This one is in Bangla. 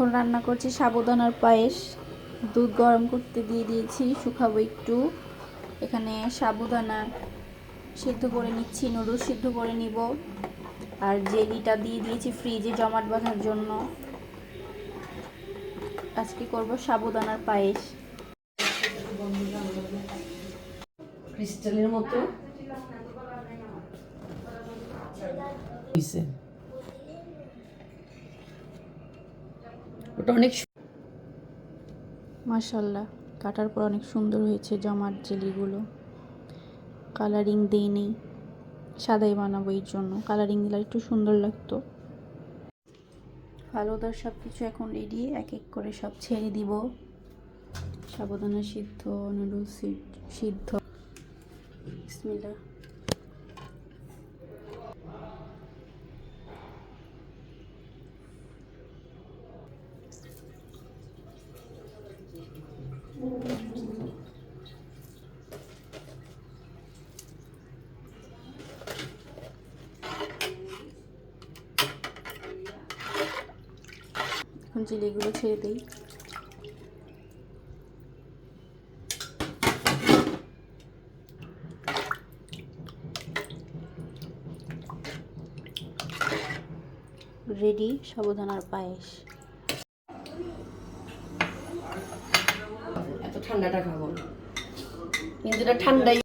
এখন রান্না করছি সাবুদানার পায়েস। দুধ গরম করতে দিয়ে দিয়েছি, শুকাবো একটু। এখানে সাবুদানা সিদ্ধ করে নিচ্ছি, নুডলস সিদ্ধ করে নিব। আর জেলিটা দিয়ে দিয়েছি ফ্রিজে জমাট বাঁধার জন্য। আজকে করব সাবুদানার পায়েস। ক্রিস্টালের মতো ওটা অনেক মাশাআল্লাহ, কাটার পর অনেক সুন্দর হয়েছে জমাট জেলিগুলো। কালারিং দেইনি, সাদাই বানাবো, এই জন্য কালারিং দিলে একটু সুন্দর লাগতো। ফালুদার সব কিছু এখন রেডি, এক এক করে সব ছেড়ে দিব। সাবুদানা সিদ্ধ, নুডলস সিদ্ধ। বিসমিল্লাহ। এখন জেলিগুলো ছেড়ে দিই। রেডি সাবুদানার পায়েস। এত ঠান্ডাটা খাবো, কিন্তু এটা ঠান্ডাই